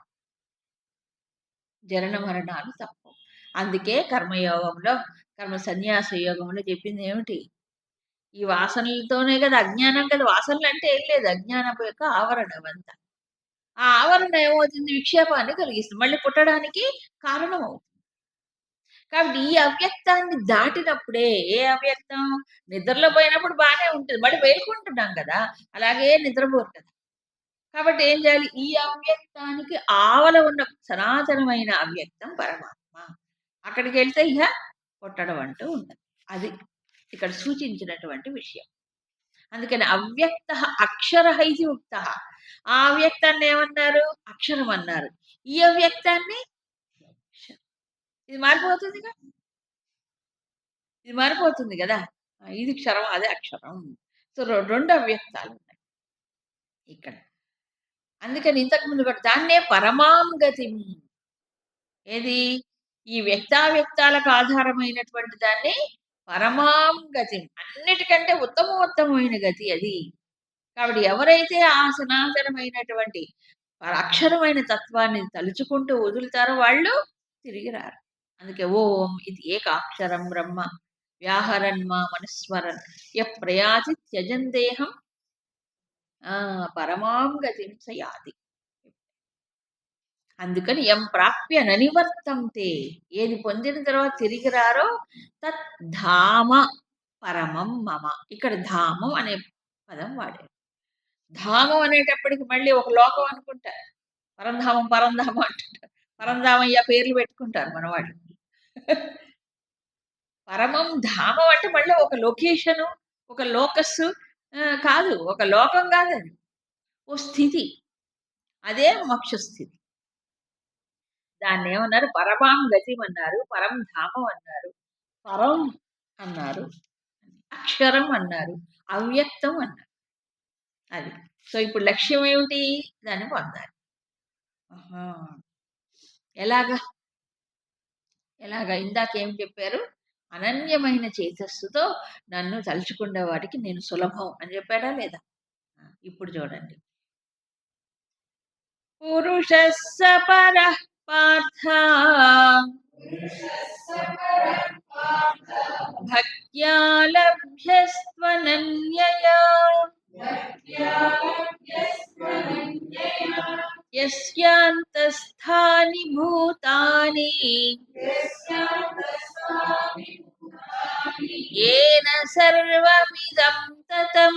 జనన మరణాలు తప్పవు. అందుకే కర్మయోగంలో, కర్మ సన్యాస యోగంలో చెప్పింది ఏమిటి? ఈ వాసనలతోనే కదా, అజ్ఞానం కదా. వాసనలు అంటే ఏం లేదు, అజ్ఞానం యొక్క ఆవరణ అవంతా. ఆ ఆవరణ ఏమవుతుంది? విక్షేపాన్ని కలిగిస్తుంది, మళ్ళీ పుట్టడానికి కారణం అవుతుంది. కాబట్టి ఈ అవ్యక్తాన్ని దాటినప్పుడే, ఏ అవ్యక్తం? నిద్రలో పోయినప్పుడు బాగానే ఉంటుంది, మళ్ళీ మేలుకుంటున్నాం కదా, అలాగే నిద్రపోరు కదా. కాబట్టి ఏం చేయాలి? ఈ అవ్యక్తానికి ఆవల ఉన్న సనాతనమైన అవ్యక్తం పరమాత్మ. అక్కడికి వెళ్తే ఇక పుట్టడం అంటూ ఉండదు. అది ఇక్కడ సూచించినటువంటి విషయం. అందుకని అవ్యక్త అక్షర ఇది ఉక్త. ఆ అవ్యక్తాన్ని ఏమన్నారు? అక్షరం అన్నారు. ఈ అవ్యక్తాన్ని ఇది మారిపోతుంది కదా, ఇది మారిపోతుంది కదా. ఇది క్షరం, అదే అక్షరం. సో రెండు అవ్యక్తాలు ఉన్నాయి ఇక్కడ. అందుకని ఇంతకుముందు కూడా దాన్నే పరమాం గతి, ఏది? ఈ వ్యక్తావ్యక్తాలకు ఆధారమైనటువంటి దాన్ని పరమాం గతి, అన్నిటికంటే ఉత్తమోత్తమైన గతి అది. కాబట్టి ఎవరైతే ఆ సనాతనమైనటువంటి అక్షరమైన తత్వాన్ని తలుచుకుంటూ వదులుతారో వాళ్ళు తిరిగి రారు. అందుకే ఓం ఇది ఏకాక్షరం బ్రహ్మ వ్యాహరన్మా మనుస్మరన్ ప్రయాతి త్యజన్ దేహం పరమాం గతిం సయాతి. అందుకని ఎం ప్రాప్య ననివర్తంతే, ఏది పొందిన తర్వాత తిరిగి రారో తత్ ధామ పరమం మమ. ఇక్కడ ధామం అనే పదం వాడారు. ధామం అనేటప్పటికి మళ్ళీ ఒక లోకం అనుకుంటారు. పరంధామం పరంధామం అంటుంటారు. పరంధామయ్య పేర్లు పెట్టుకుంటారు మన వాళ్ళు. పరమం ధామం అంటే మళ్ళీ ఒక లొకేషను, ఒక లోకస్ కాదు, ఒక లోకం కాదని, ఓ స్థితి. అదే మోక్ష స్థితి. దాన్ని ఏమన్నారు? పరమాం గతిం అన్నారు, పరం ధామం అన్నారు, పరం అన్నారు, అక్షరం అన్నారు, అవ్యక్తం అన్నారు. అది. సో ఇప్పుడు లక్ష్యం ఏమిటి? దాన్ని పొందాలి. ఎలాగా? ఇందాకేం చెప్పారు? అనన్యమైన చేతస్సుతో నన్ను తలుచుకునే వాడికి నేను సులభం అని చెప్పాడా లేదా? ఇప్పుడు చూడండి. పురుషస్స పరః పార్థ భక్త్యా లభ్యస్త్వనన్యయా యస్యాంతస్థాని భూతాని ఏన సర్వమిదం తతం.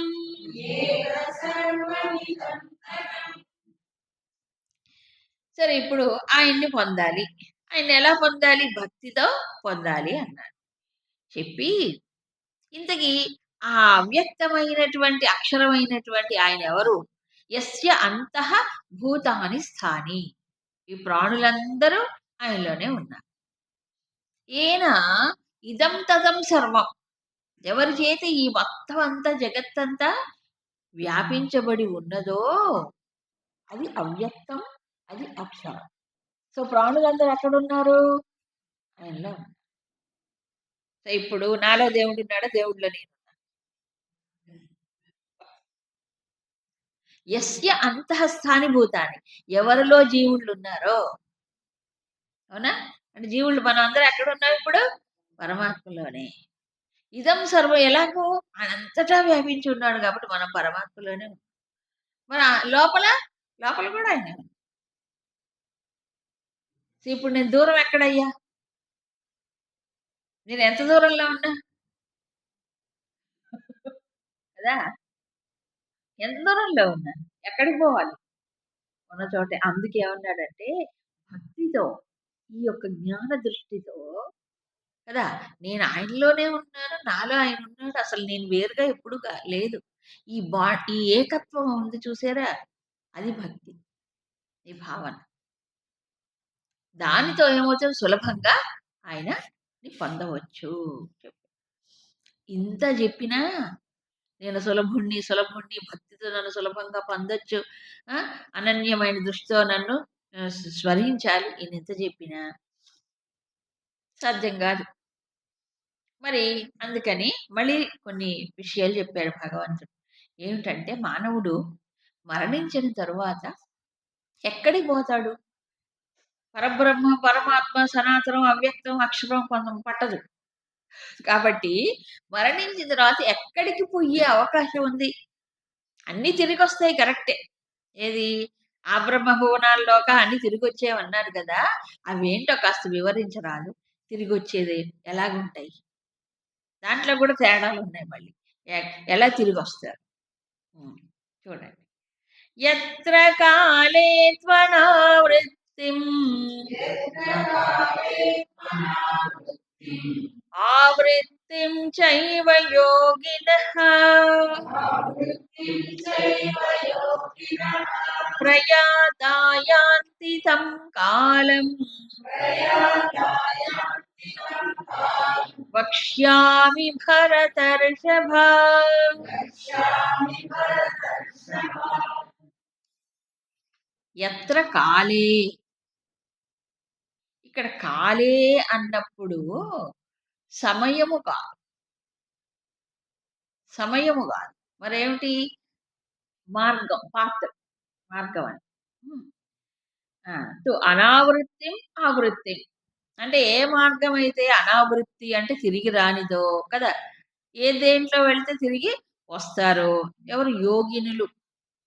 సరే, ఇప్పుడు ఆయన్ని పొందాలి. ఆయన ఎలా పొందాలి? భక్తితో పొందాలి అన్నాడు. చెప్పి ఇంతకీ ఆ అవ్యక్తమైనటువంటి అక్షరమైనటువంటి ఆయన ఎవరు? యస్య అంతః భూతాని స్థాని. ఈ ప్రాణులందరూ ఆయనలోనే ఉన్నారు. ఏన ఇదం తదం సర్వం. ఎవరి చేత ఈ మొత్తం అంతా జగత్తంతా వ్యాపించబడి ఉన్నదో అది అవ్యక్తం, అది అక్షరం. సో ప్రాణులందరూ ఎక్కడున్నారు? ఆయనలో. సో ఇప్పుడు నాలో దేవుడు ఉన్నాడా? దేవుడిలో నేను. యస్య అంతఃస్థాని భూతాన్ని, ఎవరిలో జీవుళ్ళు ఉన్నారో. అవునా? అంటే జీవుళ్ళు మనం అందరం ఎక్కడ ఉన్నాం ఇప్పుడు? పరమాత్మలోనే. ఇదం సర్వం ఎలాగో ఆయనంతటా వ్యాపించి ఉన్నాడు కాబట్టి మనం పరమాత్మలోనే ఉన్నాం. మన లోపల కూడా ఆయన. ఇప్పుడు నేను దూరం ఎక్కడయ్యా? నేను ఎంత దూరంలో ఉన్నా కదా, ఎంత దూరంలో ఉన్నా, ఎక్కడికి పోవాలి? ఉన్న చోటే. అందుకే ఏమన్నాడంటే భక్తితో, ఈ యొక్క జ్ఞాన దృష్టితో కదా, నేను ఆయనలోనే ఉన్నాను, నాలో ఆయన ఉన్నాడు, అసలు నేను వేరుగా ఎప్పుడు లేదు. ఈ ఏకత్వం ఉంది చూసారా, అది భక్తి, ఈ భావన. దానితో ఏమవుతుంది? సులభంగా ఆయనని పొందవచ్చు. ఇంత చెప్పినా నేను సులభుణ్ణి సులభుణ్ణి భక్తితో నన్ను సులభంగా పొందొచ్చు, అనన్యమైన దృష్టితో నన్ను స్మరించాలి. ఈయన ఎంత చెప్పినా సాధ్యం కాదు. మరి అందుకని మళ్ళీ కొన్ని విషయాలు చెప్పాడు భగవంతుడు. ఏమిటంటే మానవుడు మరణించిన తరువాత ఎక్కడికి పోతాడు? పరబ్రహ్మ పరమాత్మ సనాతనం అవ్యక్తం అక్షరం కొంచెం పట్టదు. కాబట్టి మరణించిన తర్వాత ఎక్కడికి పోయే అవకాశం ఉంది? అన్నీ తిరిగి వస్తాయి, కరెక్టే. ఏది ఆ బ్రహ్మ భువనాల్లోక అన్ని తిరిగి వచ్చేవన్నారు కదా, అవేంటో కాస్త వివరించరాదు. తిరిగి వచ్చేది ఎలాగుంటాయి? దాంట్లో కూడా తేడాలు ఉన్నాయి. మళ్ళీ ఎలా తిరిగి వస్తారు చూడండి. యత్ర కాలే త్వనావృత్తిం ఆవృత్తిం చైవ యోగినః ప్రయాతాయాంతి తం కాలం వక్ష్యామి భరతర్షభ. యత్ర కాలే, ఇక్కడ కాలే అన్నప్పుడు సమయము కాదు, సమయము కాదు, మరేమిటి? మార్గం, పాత్ర, మార్గం అని. అనావృత్తి ఆవృత్తి అంటే ఏ మార్గం అయితే అనావృత్తి అంటే తిరిగి రానిదో కదా, ఏ దేంట్లో వెళ్తే తిరిగి వస్తారో, ఎవరు? యోగినులు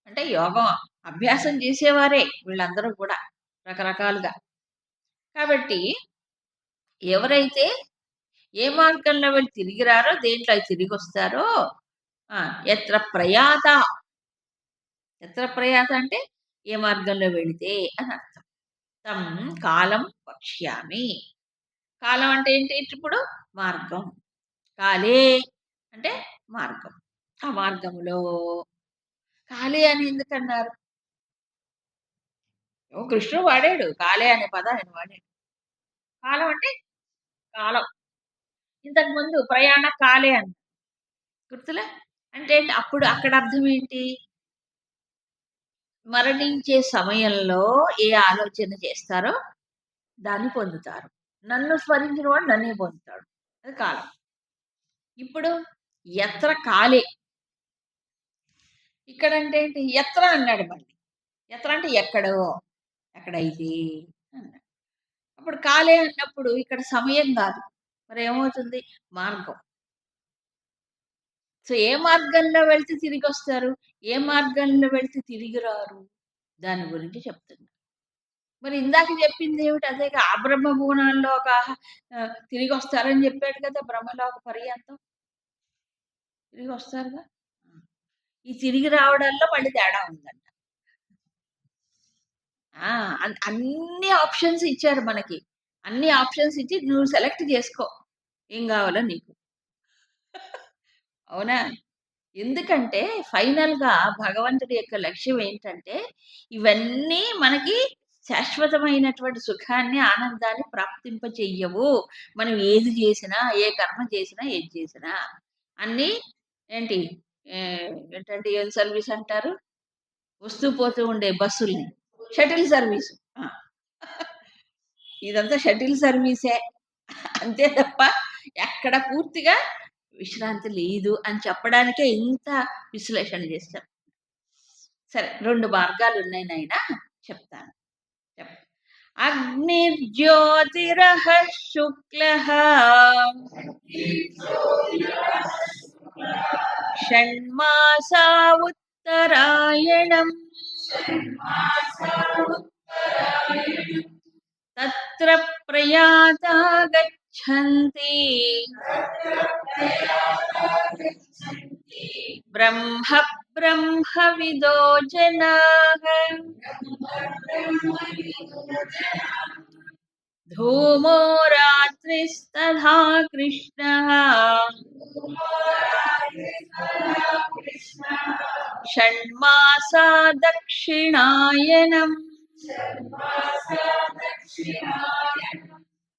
అంటే యోగం అభ్యాసం చేసేవారే వీళ్ళందరూ కూడా రకరకాలుగా. కాబట్టి ఎవరైతే ఏ మార్గంలో వెళ్ళి తిరిగి రారో, దేంట్లో తిరిగి వస్తారో, ఎత్ర ప్రయాత, ఎత్ర ప్రయాత అంటే ఏ మార్గంలో వెళితే అని అర్థం. తం కాలం వక్ష్యామి. కాలం అంటే ఏంటి? ఇప్పుడు మార్గం. కాలే అంటే మార్గం. ఆ మార్గంలో కాలే అని ఎందుకన్నారు? కృష్ణుడు వాడాడు కాలే అనే పదాన్ని వాడాడు. కాలం అంటే కాలం. ఇంతకు ముందు ప్రయాణ కాలే అని గుర్తులే అంటే అప్పుడు అక్కడ అర్థం ఏంటి? మరణించే సమయంలో ఏ ఆలోచన చేస్తారో దాన్ని పొందుతారు. నన్ను స్మరించిన వాడు నన్నే పొందుతాడు, అది కాలం. ఇప్పుడు ఎత్ర కాలే, ఇక్కడ అంటే ఏంటి? ఎత్ర అన్నాడు మళ్ళీ. ఎత్ర అంటే ఎక్కడో, ఎక్కడైతే అన్నాడు. అప్పుడు కాలే అన్నప్పుడు ఇక్కడ సమయం కాదు, మరి ఏమవుతుంది? మార్గం. సో ఏ మార్గంలో వెళ్తే తిరిగి వస్తారు, ఏ మార్గంలో వెళ్తే తిరిగి రారు, దాని గురించి చెప్తున్నా. మరి ఇందాక చెప్పింది ఏమిటి? అదే ఆ బ్రహ్మ భువనాల్లో ఒక తిరిగి వస్తారని చెప్పాడు కదా, బ్రహ్మలోక పర్యంతం తిరిగి వస్తారుగా. ఈ తిరిగి రావడాల్లో మళ్ళీ తేడా ఉందంట. అన్ని ఆప్షన్స్ ఇచ్చారు మనకి, అన్ని ఆప్షన్స్ ఇచ్చి నువ్వు సెలెక్ట్ చేసుకో ఏం కావాలో నీకు. అవునా? ఎందుకంటే ఫైనల్గా భగవంతుడి యొక్క లక్ష్యం ఏంటంటే ఇవన్నీ మనకి శాశ్వతమైనటువంటి సుఖాన్ని ఆనందాన్ని ప్రాప్తింప చెయ్యవు. మనం ఏది చేసినా, ఏ కర్మ చేసినా, ఏది చేసినా అన్నీ ఏంటి ఏంటంటే ఏం సర్వీస్ అంటారు? వస్తూ పోతూ ఉండే బస్సుల్ని షటిల్ సర్వీసు. ఇదంతా షటిల్ సర్వీసే, అంతే తప్ప ఎక్కడ పూర్తిగా విశ్రాంతి లేదు అని చెప్పడానికే ఇంత విశ్లేషణ చేస్తాం. సరే, 2 మార్గాలు ఉన్నాయి నాయన, చెప్తాను. అగ్నిర్జ్యోతిరః శుక్లః షణ్మాసా ఉత్తరాయణం తత్ర ప్రయాతా గచ్చంతి బ్రహ్మ బ్రహ్మవిదో జనాః ధూమో రాత్రిస్తథా కృష్ణః షణ్మాసా దక్షిణాయనం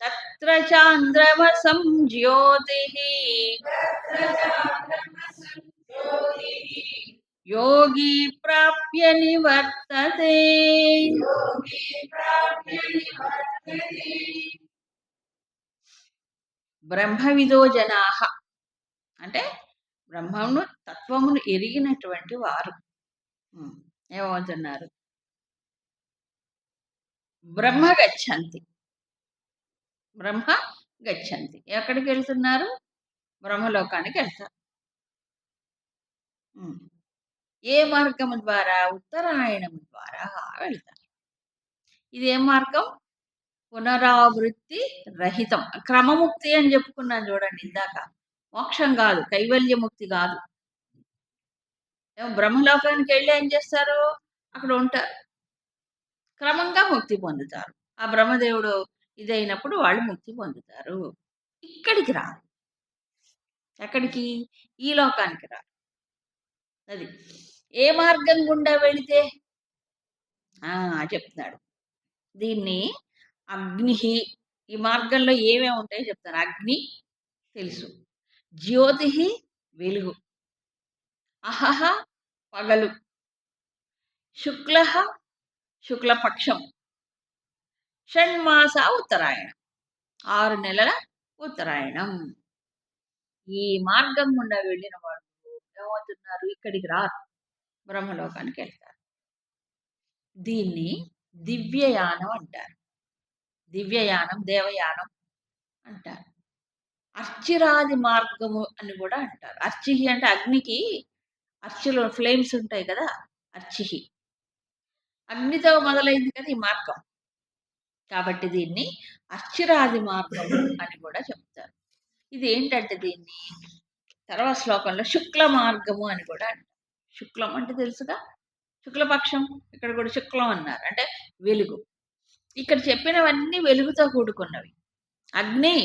తత్ర చాంద్రమసం జ్యోతిః యోగి ప్రాప్య నివర్తతే. బ్రహ్మవిదో జనాః అంటే బ్రహ్మమును తత్వమును ఎరిగినటువంటి వారు ఏమవుతున్నారు? బ్రహ్మ గచ్చంతి. బ్రహ్మ గచ్చంతి. ఎక్కడికి వెళ్తున్నారు? బ్రహ్మలోకానికి వెళ్తారు. ఏ మార్గము ద్వారా? ఉత్తరాయణము ద్వారా వెళ్తారు. ఇదేం మార్గం? పునరావృత్తి రహితం. క్రమముక్తి అని చెప్పుకున్నాను చూడండి ఇందాక. మోక్షం కాదు, కైవల్యముక్తి కాదు. బ్రహ్మలోకానికి వెళ్ళి ఏం చేస్తారు? అక్కడ ఉంటారు, క్రమంగా ముక్తి పొందుతారు. ఆ బ్రహ్మదేవుడు ఇదైనప్పుడు వాళ్ళు ముక్తి పొందుతారు. ఇక్కడికి రారు. ఎక్కడికి? ఈ లోకానికి రారు. అది ఏ మార్గం గుండా వెళితే చెప్తున్నాడు. దీన్ని అగ్ని, ఈ మార్గంలో ఏమేమి ఉంటాయో చెప్తాను. అగ్ని తెలుసు, జ్యోతి వెలుగు, అహహ పగలు, శుక్ల శుక్లపక్షం, షణ్మాస ఉత్తరాయణం 6 నెలల ఉత్తరాయణం. ఈ మార్గం గుండా వెళ్ళిన వాడు ఏమవుతున్నారు? ఇక్కడికి రారు, బ్రహ్మలోకానికి వెళ్తారు. దీన్ని దివ్యయానం అంటారు. దివ్యయానం, దేవయానం అంటారు. అర్చిరాది మార్గము అని కూడా అంటారు. అర్చిహి అంటే అగ్నికి అర్చిలో ఫ్లేమ్స్ ఉంటాయి కదా, అర్చిహి అగ్నితో మొదలైంది కదా ఈ మార్గం. కాబట్టి దీన్ని అర్చిరాది మార్గం అని కూడా చెప్తారు. ఇది ఏంటంటే దీన్ని తర్వాత శ్లోకంలో శుక్ల మార్గము అని కూడా అంటారు. శుక్లం అంటే తెలుసుగా, శుక్లపక్షం. ఇక్కడ కూడా శుక్లం అన్నారు, అంటే వెలుగు. ఇక్కడ చెప్పినవన్నీ వెలుగుతో కూడుకున్నవి. అగ్ని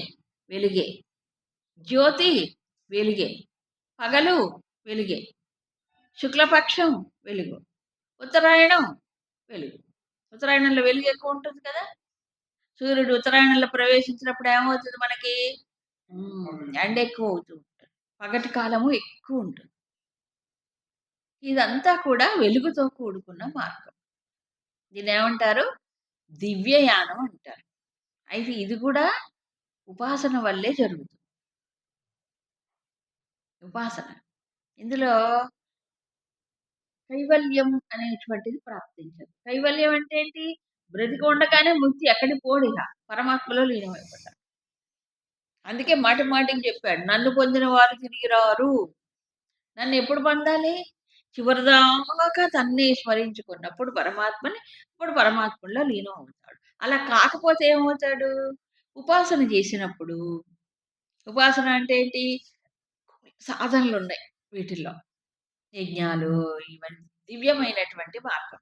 వెలుగే, జ్యోతి వెలుగే, పగలు వెలుగే, శుక్లపక్షం వెలుగు, ఉత్తరాయణం వెలుగు. ఉత్తరాయణంలో వెలుగు ఎక్కువ ఉంటుంది కదా. సూర్యుడు ఉత్తరాయణంలో ప్రవేశించినప్పుడు ఏమవుతుంది? మనకి ఎండ ఎక్కువ అవుతూ ఉంటుంది, పగటి కాలము ఎక్కువ ఉంటుంది. ఇదంతా కూడా వెలుగుతో కూడుకున్న మార్గం. దీన్ని ఏమంటారు? దివ్యయానం అంటారు. అయితే ఇది కూడా ఉపాసన వల్లే జరుగుతుంది. ఉపాసన, ఇందులో కైవల్యం అనేటువంటిది ప్రాప్తించదు. కైవల్యం అంటే ఏంటి? బ్రతికి ఉండగానే ముక్తి, ఎక్కడి పోడిగా పరమాత్మలో లీనమైపోతారు. అందుకే మాటి మాటికి చెప్పాడు, నన్ను పొందిన వారు తిరిగి రారు. నన్ను ఎప్పుడు పొందాలి? చివరిదాకా తన్నే స్మరించుకున్నప్పుడు పరమాత్మని, ఇప్పుడు పరమాత్మలో లీనం అవుతాడు. అలా కాకపోతే ఏమవుతాడు? ఉపాసన చేసినప్పుడు, ఉపాసన అంటే ఏంటి? సాధనలు ఉన్నాయి వీటిల్లో, యజ్ఞాలు, ఇవన్నీ దివ్యమైనటువంటి మార్గం.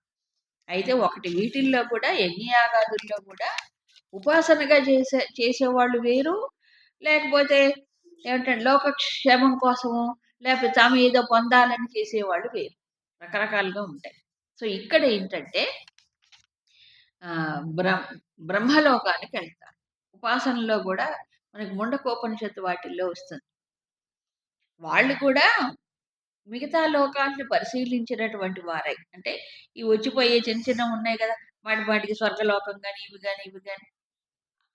అయితే ఒకటి వీటిల్లో కూడా, యజ్ఞయాగాదుల్లో కూడా ఉపాసనగా చేసేవాళ్ళు వేరు, లేకపోతే ఏమిటంటే లోకక్షేమం కోసము, లేకపోతే తాము ఏదో పొందాలని చేసేవాళ్ళు వేరు. రకరకాలుగా ఉంటాయి. సో ఇక్కడ ఏంటంటే బ్రహ్మలోకానికి వెళ్తారు. ఉపాసనలో కూడా మనకి ముండకోపనిషత్తు వాటిల్లో వస్తుంది. వాళ్ళు కూడా మిగతా లోకాలను పరిశీలించినటువంటి వారై, అంటే ఈ వచ్చిపోయే చిన్న చిన్న ఉన్నాయి కదా, వాటికి స్వర్గలోకం కానీ ఇవి కానీ ఇవి కానీ,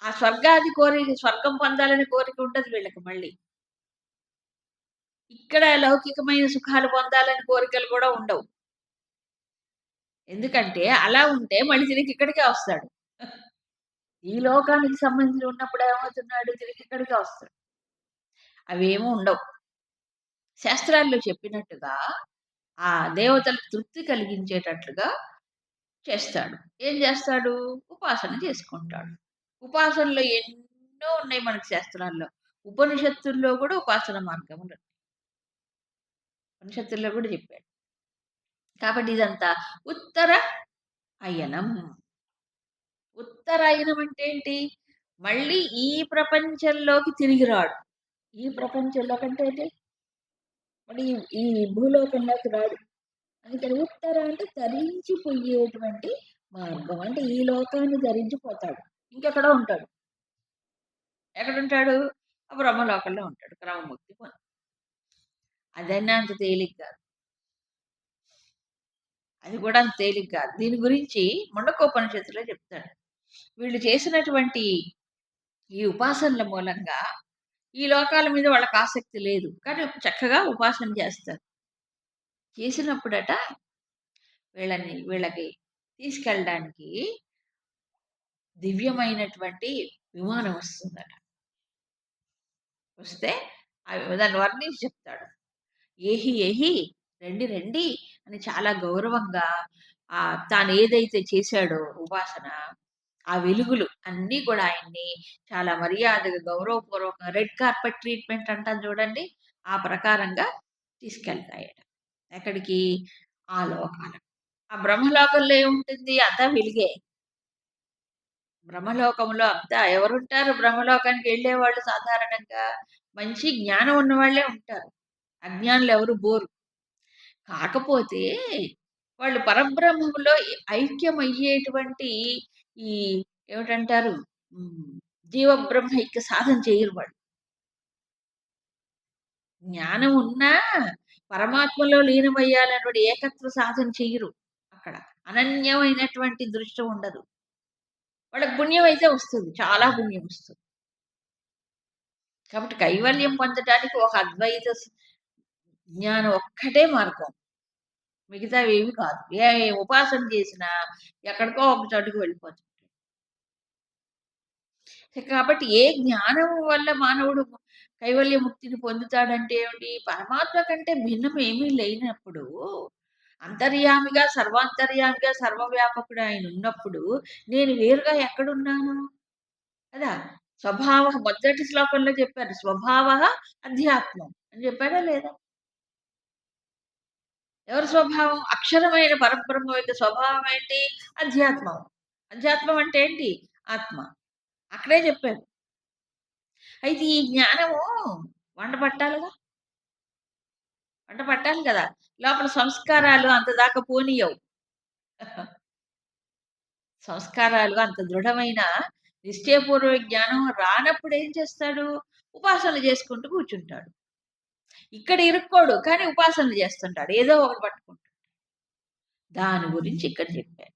ఆ స్వర్గాది కోరిక, స్వర్గం పొందాలని కోరిక ఉంటుంది వీళ్ళకి. మళ్ళీ ఇక్కడ లౌకికమైన సుఖాలు పొందాలని కోరికలు కూడా ఉండవు. ఎందుకంటే అలా ఉంటే మళ్ళీ తిరిగి ఇక్కడికే వస్తాడు. ఈ లోకానికి సంబంధించి ఉన్నప్పుడు ఏమవుతున్నాడు? తిరిగి ఇక్కడికే వస్తాడు. అవేమో ఉండవు. శాస్త్రాల్లో చెప్పినట్టుగా ఆ దేవతలకు తృప్తి కలిగించేటట్లుగా చేస్తాడు. ఏం చేస్తాడు? ఉపాసన చేసుకుంటాడు. ఉపాసనలో ఎన్నో ఉన్నాయి మనకి శాస్త్రాల్లో. ఉపనిషత్తుల్లో కూడా ఉపాసన మార్గములు, ఉపనిషత్తుల్లో కూడా చెప్పాడు. కాబట్టి ఇదంతా ఉత్తర అయనం. ఉత్తరాయణం అంటే ఏంటి? మళ్ళీ ఈ ప్రపంచంలోకి తిరిగి రాడు. ఈ ప్రపంచంలో కంటే ఏంటి? మళ్ళీ ఈ భూలోకంలోకి రాడు. అందుకని ఉత్తర అంటే తరించిపోయేటువంటి మార్గం. అంటే ఈ లోకాన్ని ధరించిపోతాడు, ఇంకెక్కడో ఉంటాడు. ఎక్కడుంటాడు? ఆ బ్రహ్మలోకంలో ఉంటాడు, క్రమముక్తి పొంది. అదైనా అంత తేలిక కాదు. అది కూడా అంత తేలిక కాదు. దీని గురించి ముండకోపనిషత్తులో చెప్తాడు. వీళ్ళు చేసినటువంటి ఈ ఉపాసనల మూలంగా ఈ లోకాల మీద వాళ్ళకి ఆసక్తి లేదు. కానీ చక్కగా ఉపాసన చేస్తారు. చేసినప్పుడట వీళ్ళకి తీసుకెళ్ళడానికి దివ్యమైనటువంటి విమానం వస్తుందట. వస్తే దాన్ని వర్ణించి చెప్తాడు. ఏహి ఏహి రండి రండి అని చాలా గౌరవంగా తాను ఏదైతే చేశాడో ఉపాసన, ఆ వెలుగులు అన్నీ కూడా ఆయన్ని చాలా మర్యాదగా గౌరవపూర్వకంగా రెడ్ కార్పెట్ ట్రీట్మెంట్ అంటాం చూడండి, ఆ ప్రకారంగా తీసుకెళ్తాయట. ఎక్కడికి? ఆ లోకాలకు. ఆ బ్రహ్మలోకంలో ఏముంటుంది? అంతా వెలుగే. బ్రహ్మలోకంలో అంతా ఎవరుంటారు? బ్రహ్మలోకానికి వెళ్ళేవాళ్ళు సాధారణంగా మంచి జ్ఞానం ఉన్నవాళ్లే ఉంటారు. అజ్ఞానులు ఎవరు బోరు. కాకపోతే వాళ్ళు పరబ్రహ్మములో ఐక్యమయ్యేటువంటి ఈ ఏమిటంటారు? జీవబ్రహ్మైక్య సాధన చేయరు వాళ్ళు. జ్ఞానం ఉన్నా పరమాత్మలో లీనమయ్యాలన్నటువంటి ఏకత్వ సాధన చెయ్యరు. అక్కడ అనన్యమైనటువంటి దృష్టి ఉండదు. వాళ్ళకి పుణ్యం అయితే వస్తుంది, చాలా పుణ్యం వస్తుంది. కాబట్టి కైవల్యం పొందటానికి ఒక అద్వైత జ్ఞానం ఒక్కటే మార్గం, మిగతావి ఏమి కాదు. ఏ ఉపాసన చేసినా ఎక్కడికో ఒక చోటుకు వెళ్ళిపోతుంది. కాబట్టి ఏ జ్ఞానం వల్ల మానవుడు కైవల్య ముక్తిని పొందుతాడంటే ఏమిటి? పరమాత్మ కంటే భిన్నం ఏమీ లేనప్పుడు, అంతర్యామిగా సర్వాంతర్యామిగా సర్వవ్యాపకుడు ఆయన ఉన్నప్పుడు నేను వేరుగా ఎక్కడున్నాను కదా. స్వభావ మొదటి శ్లోకంలో చెప్పారు, స్వభావ అధ్యాత్మం అని చెప్పాడా లేదా? ఎవరి స్వభావం? అక్షరమైన పరబ్రహ్మ యొక్క స్వభావం ఏంటి? అధ్యాత్మం. అధ్యాత్మం అంటే ఏంటి? ఆత్మ. అక్కడే చెప్పారు. అయితే ఈ జ్ఞానము వంట పట్టాలిగా, వంట పట్టాలి కదా. లోపల సంస్కారాలు అంత దాకా పోనీయవు. సంస్కారాలు అంత దృఢమైన నిశ్చయపూర్వ జ్ఞానం రానప్పుడు ఏం చేస్తాడు? ఉపాసనలు చేసుకుంటూ కూర్చుంటాడు. ఇక్కడ ఇరుక్కోడు, కానీ ఉపాసనలు చేస్తుంటాడు, ఏదో ఒకటి పట్టుకుంటాడు. దాని గురించి ఇక్కడ చెప్పారు.